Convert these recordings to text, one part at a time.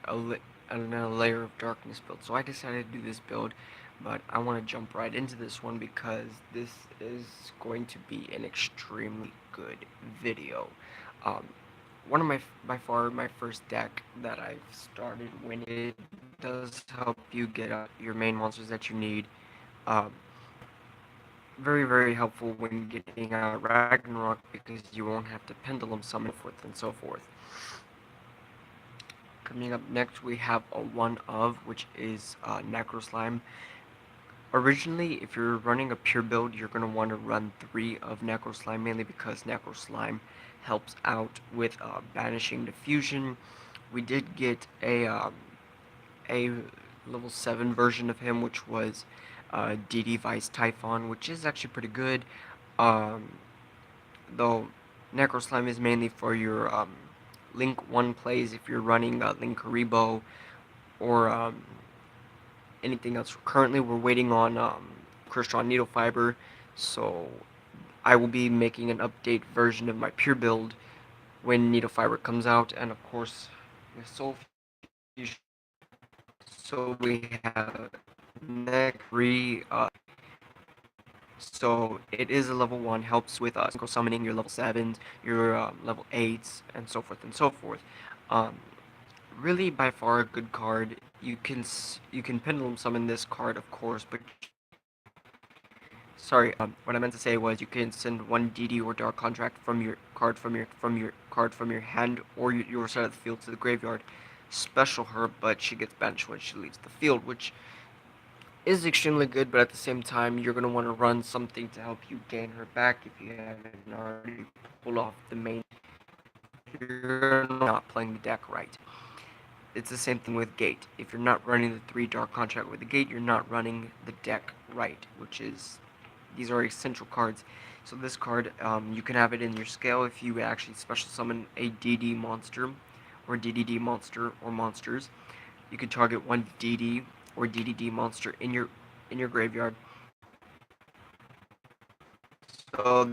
a layer of darkness build. So I decided to do this build, but I want to jump right into this one because this is going to be an extremely good video. Um, One of by far my first deck that I've started when it does help you get your main monsters that you need. Um, very helpful when getting out Ragnarok because you won't have to pendulum summon forth and so forth. Coming up next, we have a one of, which is Necro Slime. Originally, if you're running a pure build, you're going to want to run 3 of Necro Slime, mainly because Necro Slime helps out with banishing diffusion. We did get a level 7 version of him, which was DD Vice Typhon, which is actually pretty good. Um, though Necro Slime is mainly for your Link 1 plays if you're running Link Karibo or anything else. Currently, we're waiting on Crystron Needle Fiber, so I will be making an update version of my pure build when Needle Fiber comes out, and of course, the Soul Fusion. So we have next 3. So it is a level 1, helps with synchro summoning your level 7s, your level 8s, and so forth and so forth. Um, Really, by far, a good card. You can pendulum summon this card, of course, but sorry, what I meant to say was you can send one DD or Dark Contract from your card from your hand or your side of the field to the graveyard. Special her, but she gets banished when she leaves the field, which is extremely good. But at the same time, you're gonna want to run something to help you gain her back if you haven't already pulled off the main. You're not playing the deck right. It's the same thing with Gate. If you're not running the 3 Dark Contract with the Gate, you're not running the deck right, which is, these are essential cards. So this card, you can have it in your scale if you actually special summon a DD monster, or DDD monster, or monsters. You can target one DD or DDD monster in your graveyard. So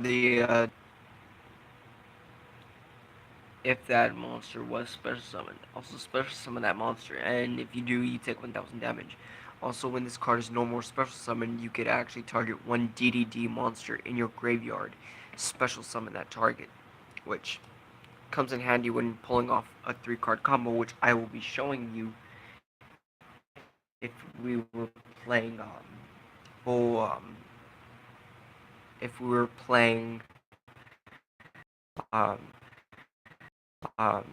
if that monster was special summoned. Also special summon that monster, and if you do, you take 1000 damage. Also, when this card is no more special summoned, you could actually target one DDD monster in your graveyard, special summon that target, which comes in handy when pulling off a 3-card combo, which I will be showing you if we were playing full if we were playing um, um,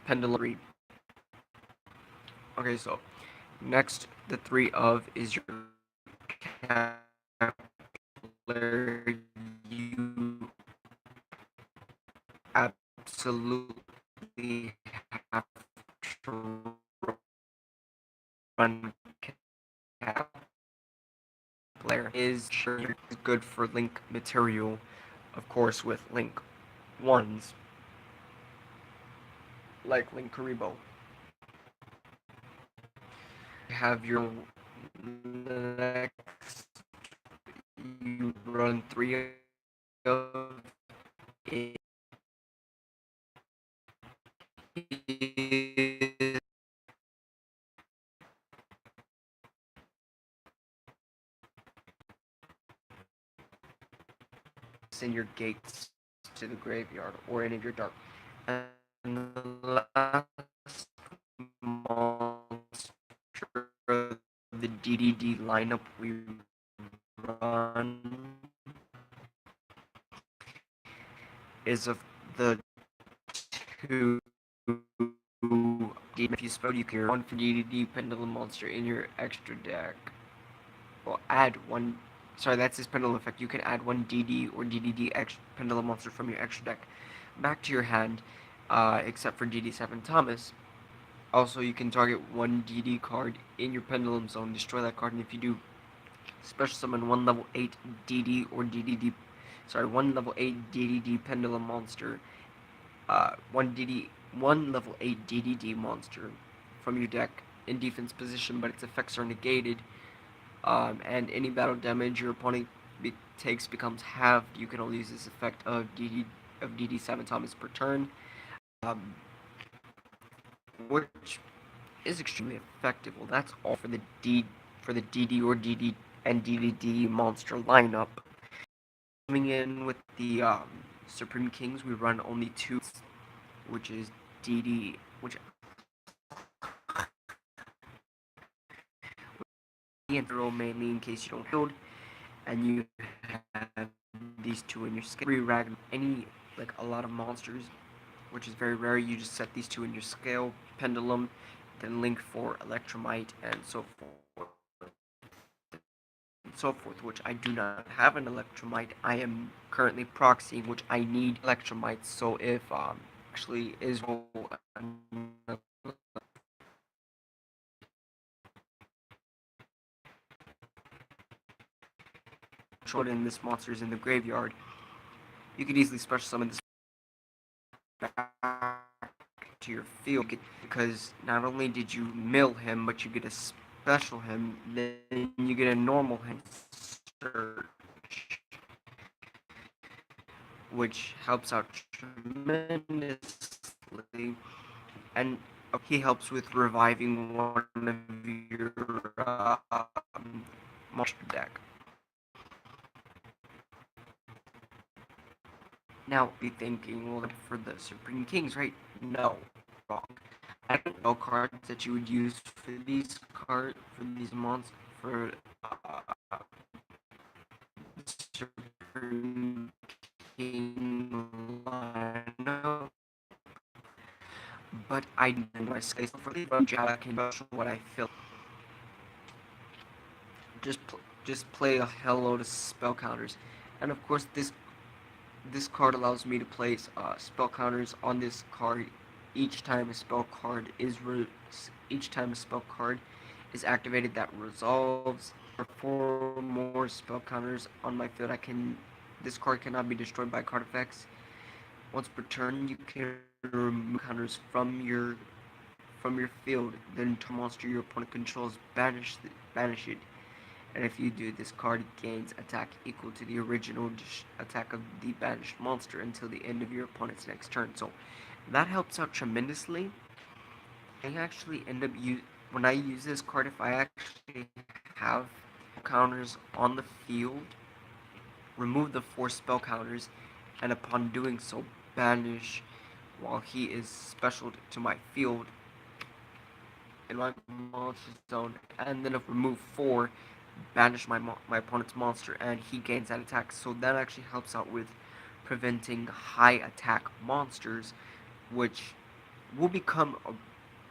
Pendulum Reed. Okay, so next, the 3 of is your Kepler. You absolutely have to run Kepler. Is sure good for Link material, of course, with Link 1s, like Link Karibo. Have your next, you run 3 of it. Send your gates to the graveyard or any of your dark. And the last monster of the DDD lineup we run is of the 2. If you spell, you can one for DDD Pendulum Monster in your extra deck. Well, add one. Sorry, that's his pendulum effect. You can add one DD or DDD pendulum monster from your extra deck back to your hand, except for DD7 Thomas. Also, you can target one DD card in your pendulum zone, destroy that card, and if you do, special summon one level 8 DD or DDD. Sorry, one level 8 DDD pendulum monster, one level 8 DDD monster from your deck in defense position, but its effects are negated. And any battle damage your opponent takes becomes halved. You can only use this effect of DD7 Thomas per turn. Um, which is extremely effective. Well, that's all for the DD or DD and DDD monster lineup. Coming in with the Supreme Kings, we run only two, which is DD, which and mainly in case you don't build, and you have these two in your scale. Free rag any like a lot of monsters, which is very rare. You just set these two in your scale, pendulum, then link for electromite and so forth. Which I do not have an electromite. I am currently proxying, which I need electromites. So if actually is in this monster is in the graveyard, you could easily special summon this back to your field because not only did you mill him, but you get a special him, then you get a normal him search, which helps out tremendously, and he helps with reviving one of your monster deck. Now, be thinking, well, for the Supreme Kings, right? No, wrong. I don't know cards that you would use for these monsters for Supreme King lineup. But I know my skill for the Java can what I feel. Just play a hell load of spell counters, and of course this card allows me to place spell counters on this card each time a spell card is activated that resolves. Or 4 more spell counters on my field. This card cannot be destroyed by card effects. Once per turn, you can remove counters from your field. Then to monster your opponent controls, banish it. And if you do, this card gains attack equal to the original attack of the banished monster until the end of your opponent's next turn. So that helps out tremendously. I actually end up when I use this card, if I actually have counters on the field, remove the 4 spell counters, and upon doing so, banish while he is special to my field in my monster zone, and then if remove 4, banish my opponent's monster, and he gains that attack. So that actually helps out with preventing high attack monsters, which will become a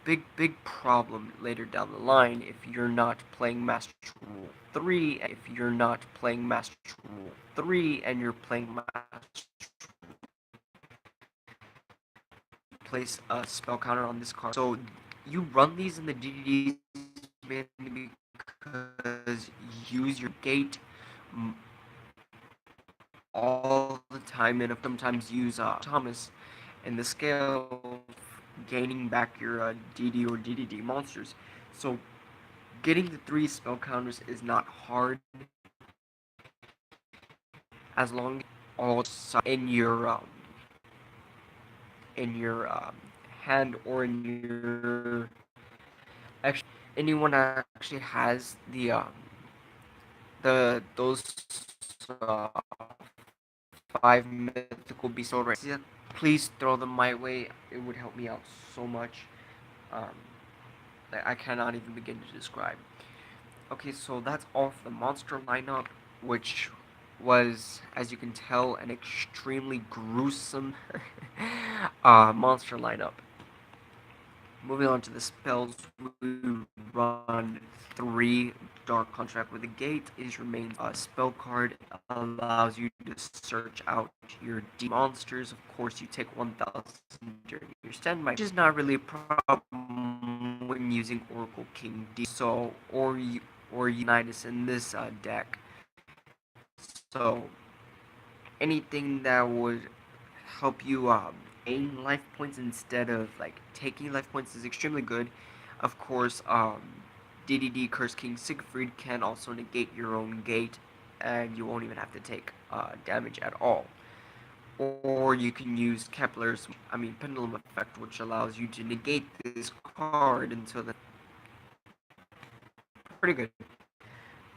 big problem later down the line if you're not playing Master Rule 3. If you're not playing Master Rule 3 and you're playing Master, place a spell counter on this card. So you run these in the DDDs mainly because you use your gate all the time, and sometimes use Thomas in the scale, gaining back your DD or DDD monsters. So getting the 3 spell counters is not hard as long as all in your hand or in your anyone actually has those uh, 5 mythical beasts already, please throw them my way. It would help me out so much. Um, I cannot even begin to describe. Okay, so that's all for the monster lineup, which was, as you can tell, an extremely gruesome monster lineup. Moving on to the spells, we run 3 Dark Contract with a Gate. Is your main spell card, allows you to search out your D monsters. Of course, you take 1,000 during your standby, which is not really a problem when using Oracle King D. So, or Unitas in this deck. So, anything that would help you gain life points instead of like taking life points is extremely good. Of course, DDD Curse King Siegfried can also negate your own gate, and you won't even have to take damage at all. or you can use Pendulum Effect, which allows you to negate this card until the pretty good.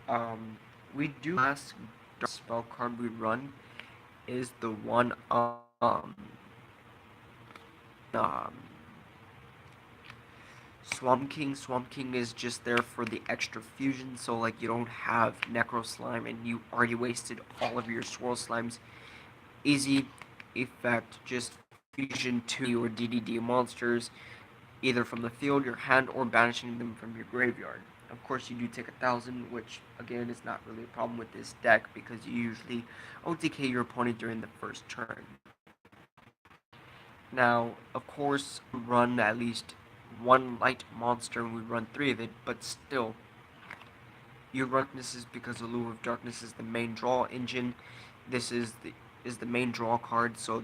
Um, we do last spell card we run is the one um Swamp King. Swamp King is just there for the extra fusion, so like you don't have Necro Slime and you already wasted all of your Swirl Slimes. Easy effect, just fusion 2 your DDD monsters, either from the field, your hand, or banishing them from your graveyard. Of course, you do take 1,000, which again is not really a problem with this deck because you usually OTK your opponent during the first turn. Now, of course, we run at least one light monster and we run 3 of it, but still, your darkness is because Allure of Darkness is the main draw engine. This is the main draw card, so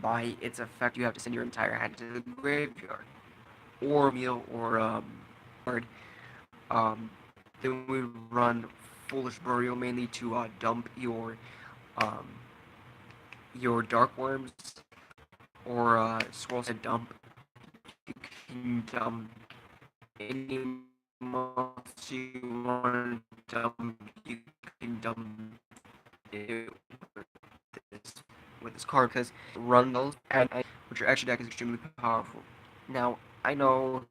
by its effect, you have to send your entire hand to the graveyard, or meal, or card. Um, then we run Foolish Burial mainly to dump um, your Dark Worms, or Swirl said dump. You can dump any monster you want to dump. You can dump it this with this card because run those and which your extra deck is extremely powerful. Now I know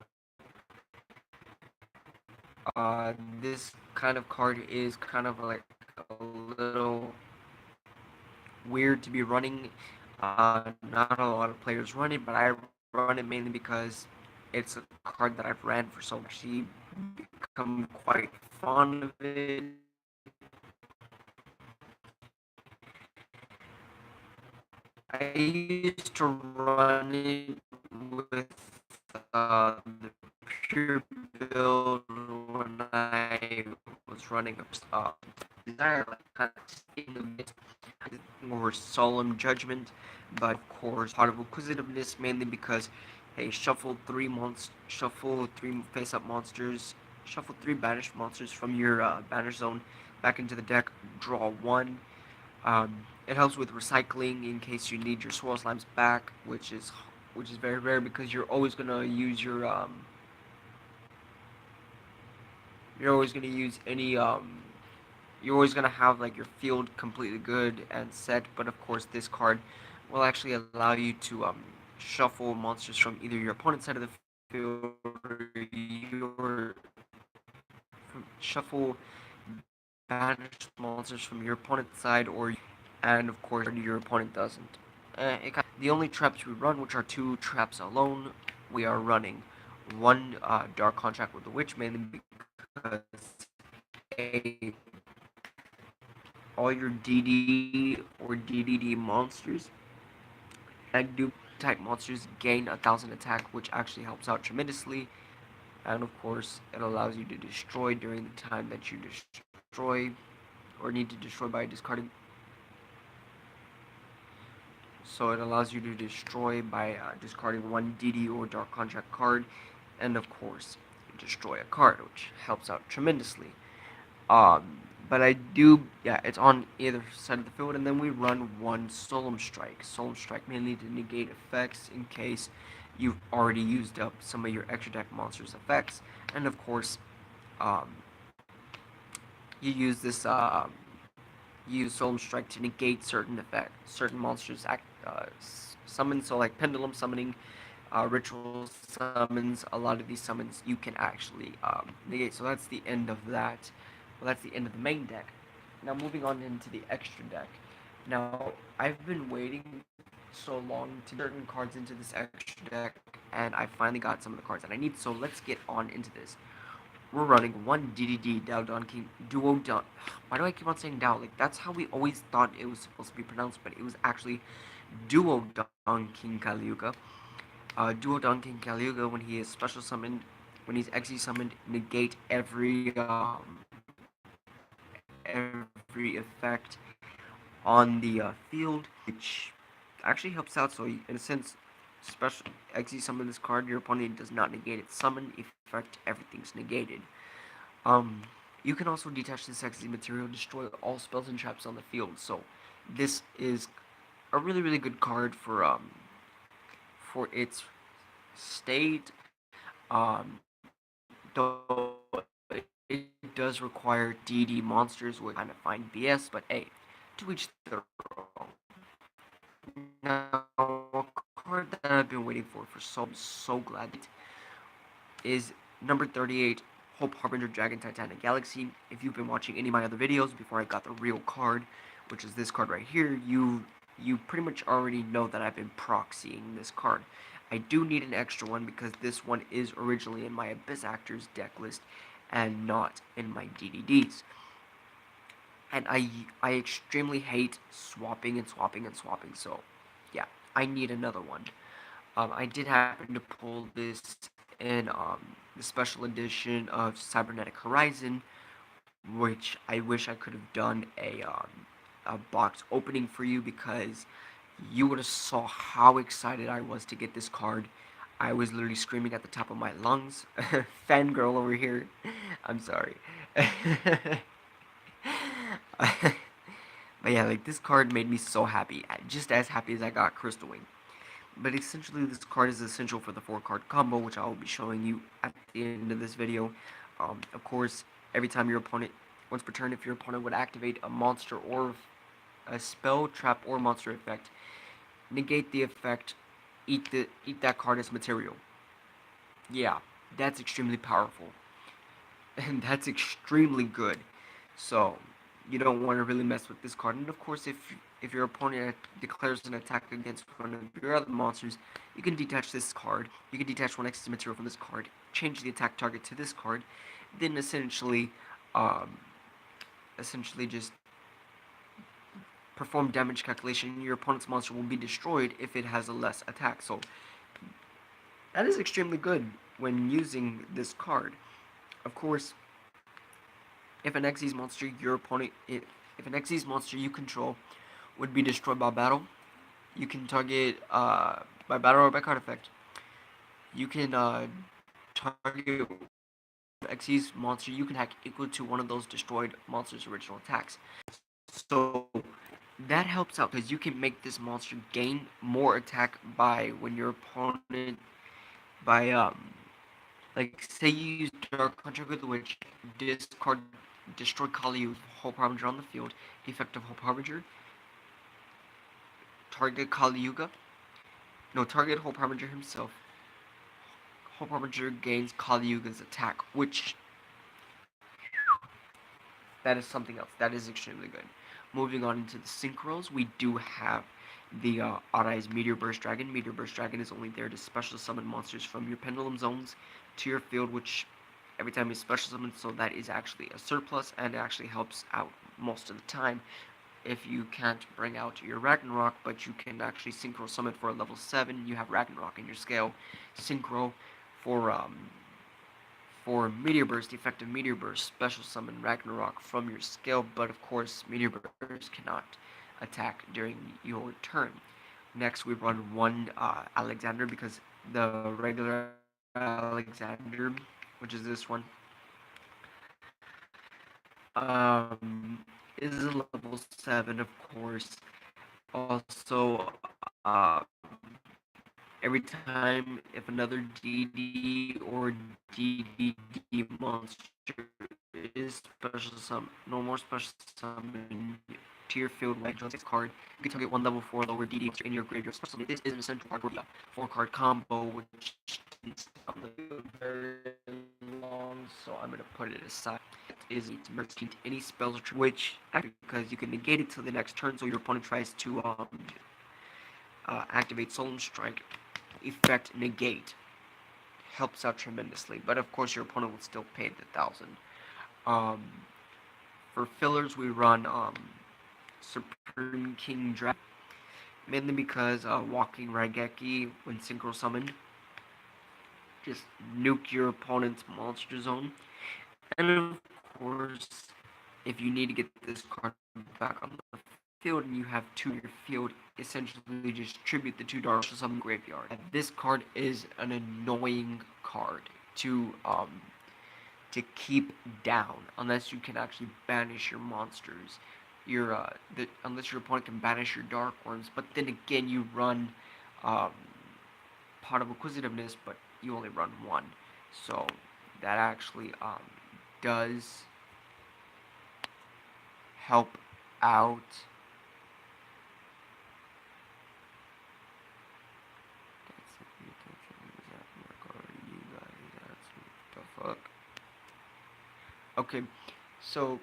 this kind of card is kind of like a little weird to be running. Not a lot of players run it, but I run it mainly because it's a card that I've ran for so much. I've become quite fond of it. I used to run it with the pure build when I was running Desire, like kind of in the midst more solemn judgment, but of course part of acquisitiveness mainly because hey, shuffle three face-up monsters, shuffle 3 banished monsters from your banish zone back into the deck, draw 1. It helps with recycling in case you need your swirl slimes back, which is very rare because you're always gonna use any you're always gonna have like your field completely good and set, but of course this card will actually allow you to shuffle monsters from either your opponent's side of the field or your shuffle banished monsters from your opponent's side, or and of course your opponent doesn't. The only traps we run, which are 2 traps alone, we are running one Dark Contract with the Witch mainly because a all your DD or DDD monsters and dupe type monsters gain 1,000 attack, which actually helps out tremendously. And of course, it allows you to destroy during the time that you destroy or need to destroy by discarding. So it allows you to destroy by discarding 1 DD or Dark Contract card, and of course, destroy a card, which helps out tremendously. But I do, yeah, it's on either side of the field, and then we run 1 Solemn Strike. Solemn Strike mainly to negate effects in case you've already used up some of your extra deck monsters' effects, and of course, um, you use this, use Solemn Strike to negate certain monsters summon. So like Pendulum summoning, ritual summons, a lot of these summons you can actually negate. So that's the end of that. Well, that's the end of the main deck. Now moving on into the extra deck. Now I've been waiting so long to get certain cards into this extra deck, and I finally got some of the cards that I need. So let's get on into this. We're running 1 DDD Dao Don King Duo Don. Why do I keep on saying Dao? Like that's how we always thought it was supposed to be pronounced, but it was actually Duo Don King Kaliuga. Duo Don King Kaliuga, when he is special summoned, when he's XE summoned, negate every effect on the field, which actually helps out. So in a sense, special Xe summon this card, your opponent does not negate its summon effect, everything's negated. Um, you can also detach this Xe material, destroy all spells and traps on the field, so this is a really good card for its state. Though it does require DD monsters, which kind of find BS, but hey, to each their own. Now, a card that I've been waiting for so I'm so glad is number 38, Hope Harbinger Dragon Titanic Galaxy. If you've been watching any of my other videos before I got the real card, which is this card right here, you pretty much already know that I've been proxying this card. I do need an extra one because this one is originally in my Abyss Actors deck list and not in my DDDs. And I extremely hate swapping and swapping and swapping, so yeah, I need another one. I did happen to pull this in the special edition of Cybernetic Horizon, which I wish I could have done a box opening for you because you would have saw how excited I was to get this card. I was literally screaming at the top of my lungs. Fangirl over here. I'm sorry. But yeah, like this card made me so happy, just as happy as I got Crystal Wing. But essentially, this card is essential for the 4-card combo, which I will be showing you at the end of this video. Of course, every time your opponent, once per turn, if your opponent would activate a monster or a spell, trap, or monster effect, negate the effect, eat that card as material. Yeah, that's extremely powerful, and that's extremely good. So you don't want to really mess with this card. And of course, if your opponent declares an attack against one of your other monsters, you can detach this card. You can detach one extra material from this card, change the attack target to this card, then um, essentially just perform damage calculation. Your opponent's monster will be destroyed if it has a less attack. So that is extremely good when using this card. Of course, if an Xyz monster your opponent if an Xyz monster you control would be destroyed by battle, you can target by battle or by card effect. You can target Xyz monster you can hack equal to one of those destroyed monster's original attacks. So that helps out because you can make this monster gain more attack by when your opponent by like say you use Dark Hunter with the Witch, discard destroy Kali with Hope Harbinger on the field, effect of Hope Harbinger, target Kali Yuga, no, target Hope Harbinger himself. Hope Harbinger gains Kali Yuga's attack, which that is something else. That is extremely good. Moving on into the synchros, we do have the Arise Meteor Burst Dragon. Meteor Burst Dragon is only there to special summon monsters from your Pendulum Zones to your field, which every time you special summon, so that is actually a surplus and it actually helps out most of the time. If you can't bring out your Ragnarok, but you can actually synchro summon for a level 7, you have Ragnarok in your scale. Synchro for Meteor Burst, effective Meteor Burst, special summon Ragnarok from your scale, but of course Meteor Burst cannot attack during your turn. Next we run one Alexander because the regular Alexander, which is this one, is a level 7 of course. Also, uh, every time if another DD or DDD monster is special summon, no more special summon to your field like joins its card, you can target one level 4 lower DD monster in your graveyard. Special this is an essential card for the 4-card combo, which is very long, so I'm gonna put it aside. It is merged any spells or which because you can negate it till the next turn, so your opponent tries to activate Solemn Strike, effect negate. Helps out tremendously, but of course your opponent will still pay the 1,000. Um, for fillers, we run Supreme King Dragon, mainly because Walking Raigeki, when synchro summoned, just nuke your opponent's monster zone. And of course, if you need to get this card back on the field and you have 2 in your field, essentially distribute the 2 dark special summon graveyard. And this card is an annoying card to keep down unless you can actually banish your monsters. Unless your opponent can banish your dark worms, but then again you run um, Pot of Acquisitiveness, but you only run one, so that actually does help out. The fuck. Okay, so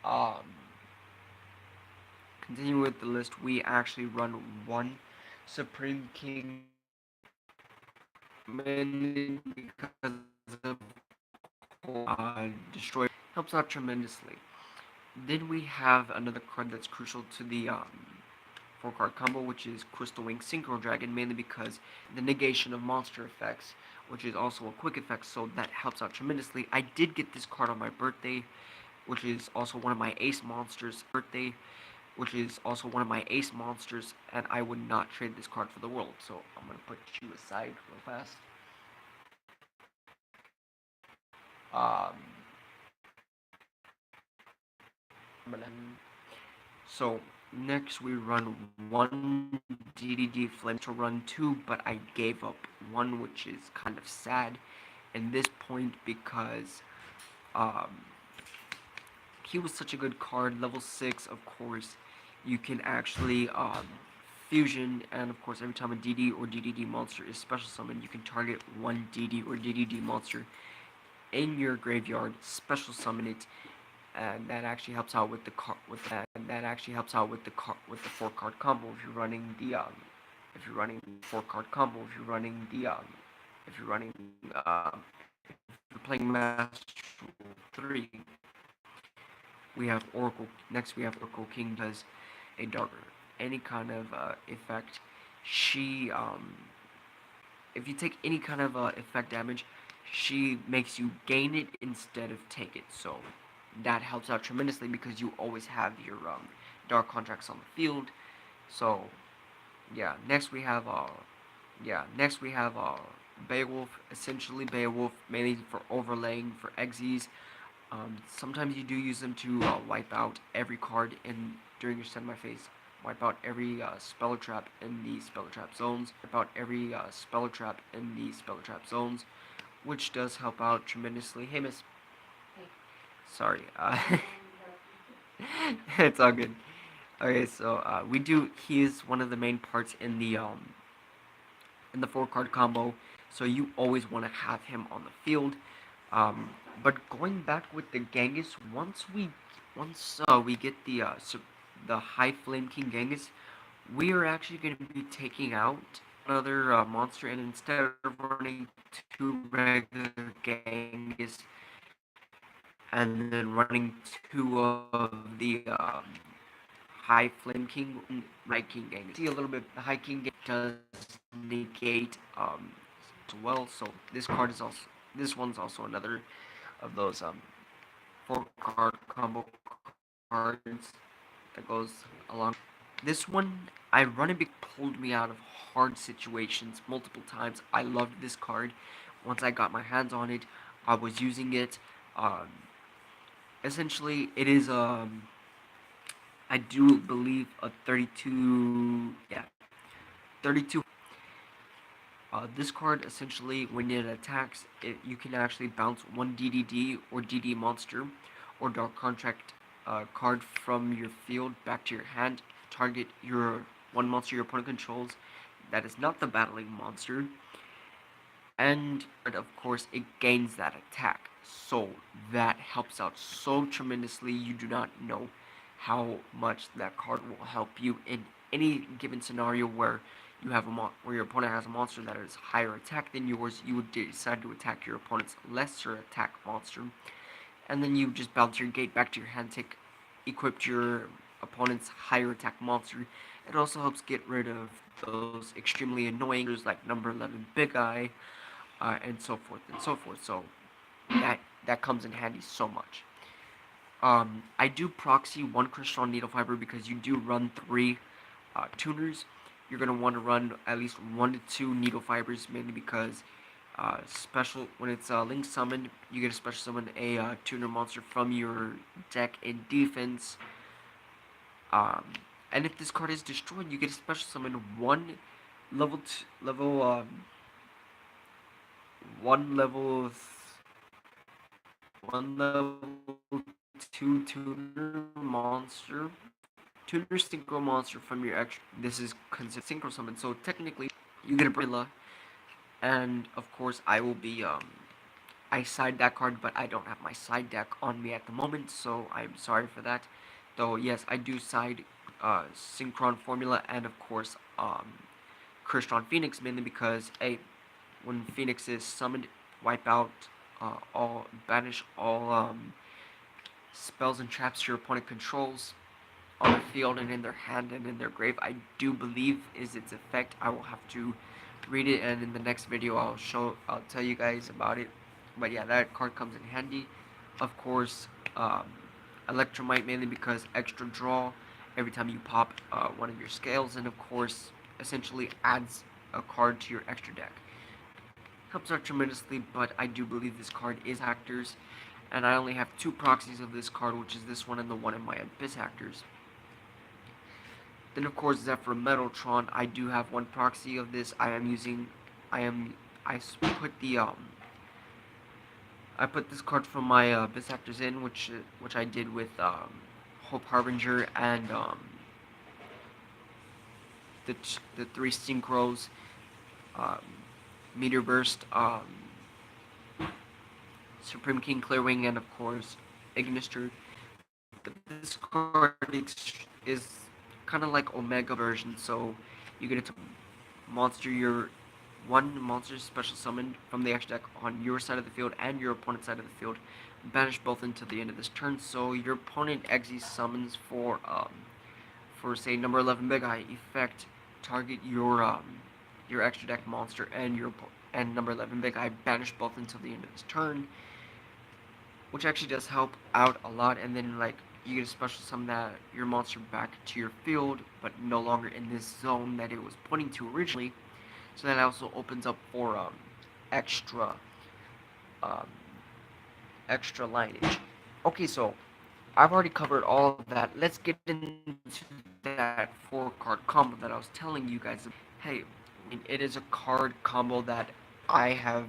um, continuing with the list, we actually run one Supreme King because of destroy helps out tremendously. Then we have another card that's crucial to the 4-card combo, which is Crystal Wing Synchro Dragon, mainly because the negation of monster effects, which is also a quick effect, so that helps out tremendously. I did get this card on my birthday, which is also one of my ace monsters. And I would not trade this card for the world. So I'm gonna put you aside real fast. Um, so next we run one DDD Flame to run two, but I gave up one, which is kind of sad in this point because um, he was such a good card. Level 6, of course, you can actually fusion, and of course every time a DD or DDD monster is special summoned, you can target one DD or DDD monster in your graveyard, special summon it, and that actually helps out with the with the 4-card combo if you're running the 4-card combo if you're running if you're playing Master 3. We have Oracle King does a dark any kind of effect. She if you take any kind of effect damage, she makes you gain it instead of take it. So that helps out tremendously because you always have your dark contracts on the field. So yeah, next we have Beowulf. Essentially Beowulf mainly for overlaying for Xyz. Sometimes you do use them to wipe out every card during your semi-phase. Wipe out every Speller Trap in the Speller Trap zones. Which does help out tremendously. Hey, Miss. Sorry. It's all good. Okay, so he is one of the main parts in the 4-card combo. So you always want to have him on the field. But going back with the Genghis, once we get the High Flame King Genghis, we are actually going to be taking out another monster, and instead of running 2 regular Genghis and then running 2 of the High Flame King, High King Genghis. See a little bit. The High King Genghis does negate as well. So this one's also another of those 4-card combo cards that goes along. This one, I run it because it pulled me out of hard situations multiple times. I loved this card. Once I got my hands on it, I was using it. Essentially, it is I do believe a 32. Yeah, 32. This card essentially, when it attacks, you can actually bounce one DDD or DD monster or Dark Contract card from your field back to your hand. Target your one monster your opponent controls that is not the battling monster, and of course it gains that attack. So that helps out so tremendously. You do not know how much that card will help you in any given scenario where where your opponent has a monster that is higher attack than yours. You would decide to attack your opponent's lesser attack monster, and then you just bounce your gate back to your hand, equip your opponent's higher attack monster. It also helps get rid of those extremely annoying like number 11 Big Eye, and so forth and so forth. So that comes in handy so much. I do proxy one crystalline needle fiber because you do run three tuners. You're gonna want to run at least 1 to 2 needle fibers, mainly because special when it's link summoned, you get a special summon a tuner monster from your deck in defense. Um, and if this card is destroyed, you get a special summon level t- level one level one level two tuner monster, tuner synchro monster from your extra. This is considered synchro summon. So technically, you get a Brilla, and of course, I side that card, but I don't have my side deck on me at the moment, so I'm sorry for that. Though yes, I do side Synchron Formula and of course Crystron Phoenix, mainly because when Phoenix is summoned, wipe out banish all spells and traps your opponent controls on the field and in their hand and in their grave. I do believe is its effect. I will have to read it, and in the next video I'll tell you guys about it. But yeah, that card comes in handy. Of course, um, Electromite, mainly because extra draw every time you pop one of your scales, and of course essentially adds a card to your extra deck. Helps out tremendously, but I do believe this card is Actors, and I only have 2 proxies of this card, which is this one and the one in my Abyss Actors. Then of course Zephyr Metaltron, I do have 1 proxy of this. I put the I put this card from my Abyss Actors in, which I did with Hope Harbinger and the 3 Synchros, um, Meteor Burst, Supreme King Clearwing, and of course Ignister. This card is kind of like Omega version, so you get to monster your one monster special summoned from the extra deck on your side of the field and your opponent's side of the field, banish both until the end of this turn. So your opponent exes summons for say number 11 Big Eye effect, target your extra deck monster and number 11 Big Eye, banish both until the end of this turn, which actually does help out a lot. And then like you get a special summon that your monster back to your field, but no longer in this zone that it was pointing to originally. So that also opens up for extra um, extra lineage. Okay, so I've already covered all of that. Let's get into that 4-card combo that I was telling you guys. Hey, it is a card combo that I have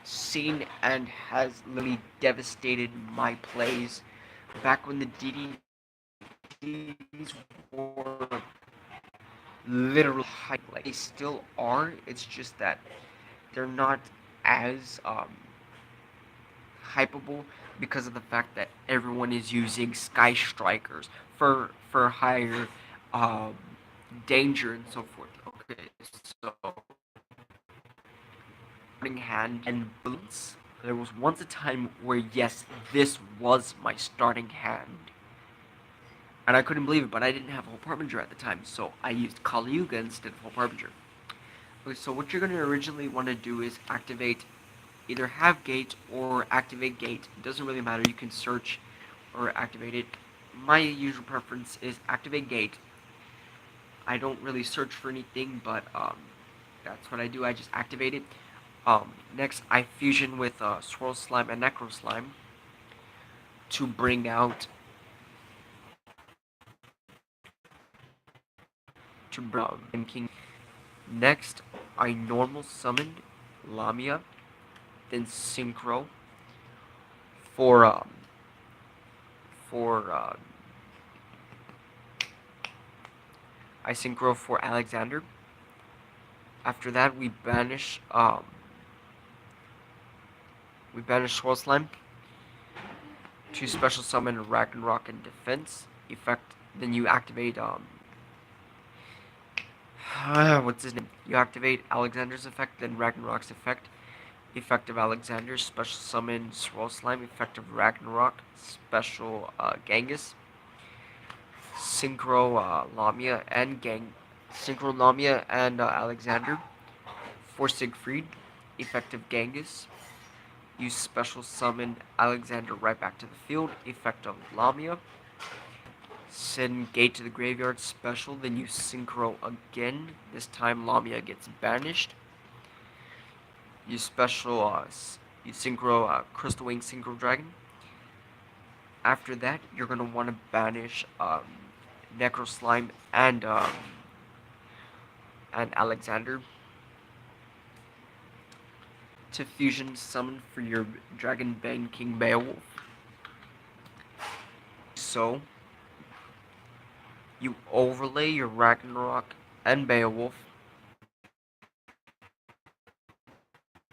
seen and has literally devastated my plays back when the DDDs were literally high. Like, they still are. It's just that they're not as hypeable because of the fact that everyone is using Sky Strikers for higher um, danger and so forth. Okay, so starting hand and boots. There was once a time where yes, this was my starting hand. And I couldn't believe it, but I didn't have Hope Harbinger at the time, so I used Kali Yuga instead of Hope Harbinger. Okay, so what you're going to originally want to do is activate either have gate or activate gate. It doesn't really matter, you can search or activate it. My usual preference is activate gate. I don't really search for anything, but that's what I do. I just activate it. Next, I fusion with Swirl Slime and Necro Slime to bring out King. Next, I normal summoned Lamia, then Synchro for for I Synchro for Alexander. After that, we banish Swirl Slime to special summon Ragnarok in defense effect. Then you activate what's his name? You activate Alexander's effect, then Ragnarok's effect. Effect of Alexander, special summon Swirl Slime. Effect of Ragnarok, special Genghis. Synchro Lamia and Synchro Lamia and Alexander for Siegfried. Effective Genghis. You special summon Alexander right back to the field, effect of Lamia. Send Gate to the graveyard special, then you synchro again. This time Lamia gets banished. You special, you synchro Crystal Wing Synchro Dragon. After that, you're gonna want to banish Necro Slime and Alexander to fusion summon for your Dragon Bane King Beowulf. So you overlay your Ragnarok and Beowulf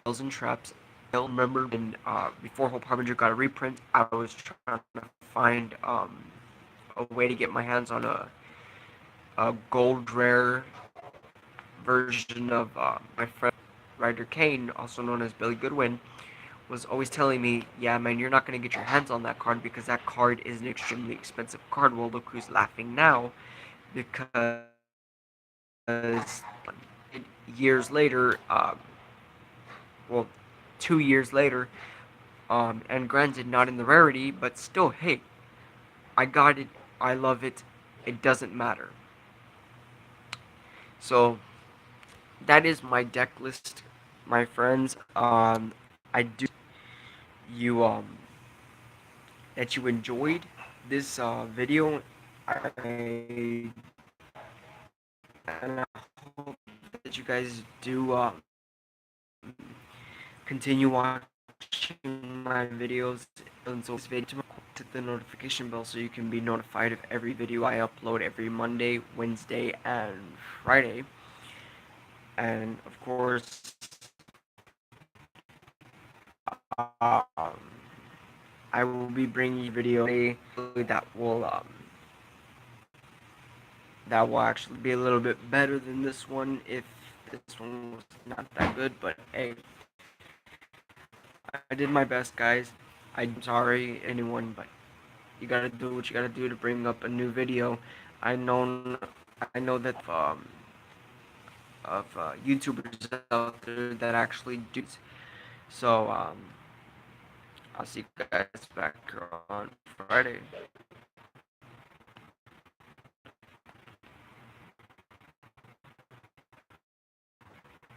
and traps. I remember when before Hope Harbinger got a reprint, I was trying to find a way to get my hands on a gold rare version of my friend Ryder Kane, also known as Billy Goodwin, was always telling me, yeah, man, you're not going to get your hands on that card because that card is an extremely expensive card. Well, look who's laughing now, because years later, well, 2 years later, and granted, not in the rarity, but still, hey, I got it, I love it, it doesn't matter. So, that is my deck list, my friends. I do you that you enjoyed this video. I and I hope that you guys do continue watching my videos, and so this video to the notification bell so you can be notified of every video I upload every Monday, Wednesday, and Friday. And of course, um, I will be bringing you a video that will actually be a little bit better than this one if this one was not that good. But hey, I did my best, guys. I'm sorry, anyone, but you gotta do what you gotta do to bring up a new video. I know, I know that of YouTubers out there that actually do. So I'll see you guys back on Friday.